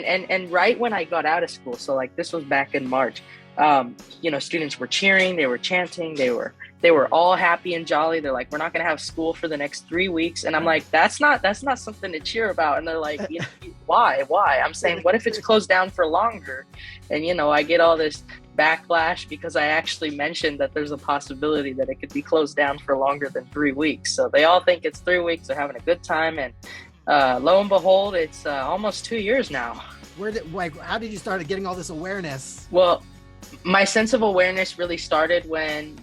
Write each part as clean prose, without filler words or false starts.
and right when I got out of school, so like this was back in March, students were cheering, they were chanting, they were all happy and jolly. They're like, we're not going to have school for the next 3 weeks. And I'm like, that's not something to cheer about. And they're like, why? I'm saying, what if it's closed down for longer? And, I get all this backlash because I actually mentioned that there's a possibility that it could be closed down for longer than 3 weeks. So they all think it's 3 weeks. They're having a good time. And lo and behold, it's almost 2 years now. How did you start getting all this awareness? Well, my sense of awareness really started when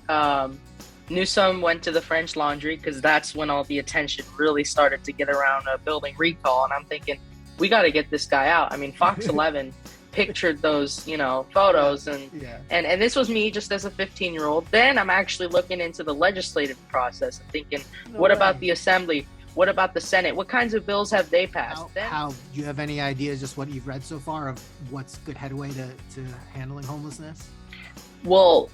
Newsom went to the French Laundry, because that's when all the attention really started to get around a building recall. And I'm thinking, we got to get this guy out. I mean, Fox 11 pictured those, photos. And this was me just as a 15-year-old. Then I'm actually looking into the legislative process and thinking, what about the Assembly? What about the Senate? What kinds of bills have they passed? How do you have any ideas, just what you've read so far, of what's good headway to handling homelessness? Well,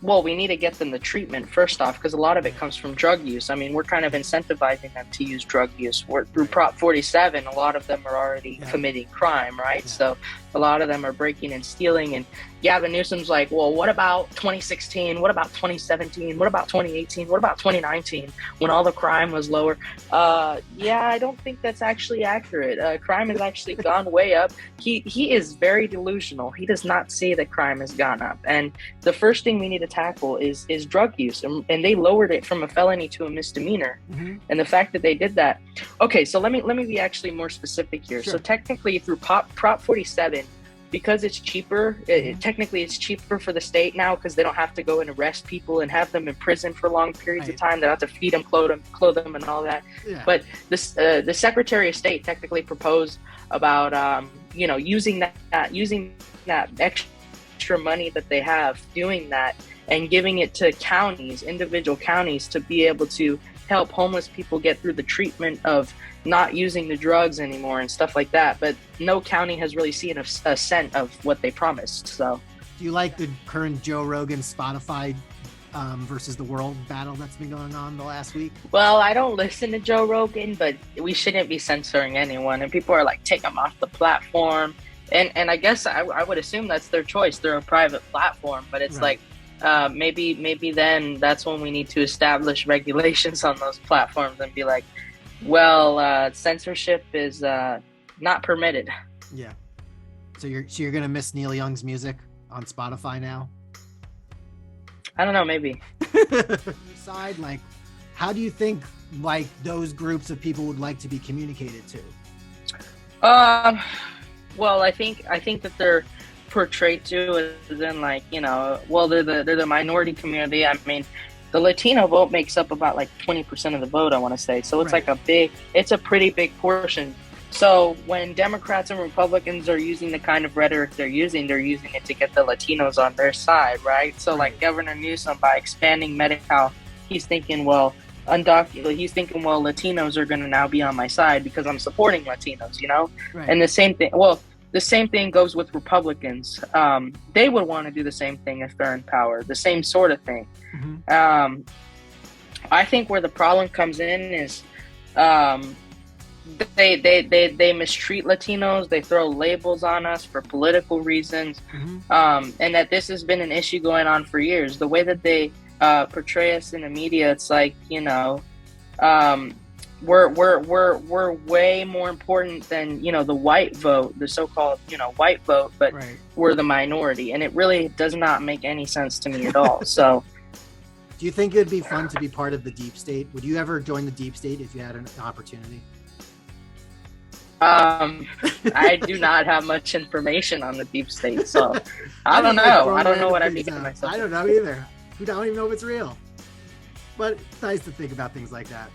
we need to get them the treatment first off, because a lot of it comes from drug use. I mean, we're kind of incentivizing them to use drug use. Through Prop 47, a lot of them are already committing crime, right? Yeah. So a lot of them are breaking and stealing. And Gavin Newsom's like, well, what about 2016? What about 2017? What about 2018? What about 2019 when all the crime was lower? I don't think that's actually accurate. Crime has actually gone way up. He is very delusional. He does not see that crime has gone up. And the first thing we need to tackle is drug use. And they lowered it from a felony to a misdemeanor. Mm-hmm. And the fact that they did that. Okay, so let me be actually more specific here. Sure. So technically through Prop 47, because it's cheaper, technically it's cheaper for the state now, because they don't have to go and arrest people and have them in prison for long periods of time. They don't have to feed them, clothe them and all that. Yeah. But this, the Secretary of State technically proposed about, using that extra money that they have, doing that and giving it to counties, individual counties, to be able to help homeless people get through the treatment of not using the drugs anymore and stuff like that. But no county has really seen a cent of what they promised. So do you like the current Joe Rogan Spotify versus the world battle that's been going on the last week? Well, I don't listen to Joe Rogan, but we shouldn't be censoring anyone. And people are like, take them off the platform. And I guess I would assume that's their choice. They're a private platform, but it's right. Like, maybe then that's when we need to establish regulations on those platforms and be like, well, censorship is not permitted. Yeah. So you're gonna miss Neil Young's music on Spotify now? I don't know, maybe. Side, like, how do you think like those groups of people would like to be communicated to? Well, I think that they're portrayed to as in like, well, they're the minority community. I mean, the Latino vote makes up about like 20% of the vote, I want to say. So it's right. It's a pretty big portion. So when Democrats and Republicans are using the kind of rhetoric they're using it to get the Latinos on their side, right? So like Governor Newsom, by expanding Medi-Cal, he's thinking, well, Latinos are going to now be on my side because I'm supporting Latinos, Right. And the same thing goes with Republicans. They would want to do the same thing if they're in power, the same sort of thing. Mm-hmm. I think where the problem comes in is they mistreat Latinos. They throw labels on us for political reasons. Mm-hmm. And that this has been an issue going on for years. The way that they portray us in the media, it's like, we're way more important than, the white vote, the so-called, white vote, but right. We're the minority. And it really does not make any sense to me at all. So do you think it'd be fun to be part of the deep state? Would you ever join the deep state if you had an opportunity? I do not have much information on the deep state, so I don't know. I don't know what I'd be getting myself. I don't know either. I don't even know if it's real. But it's nice to think about things like that.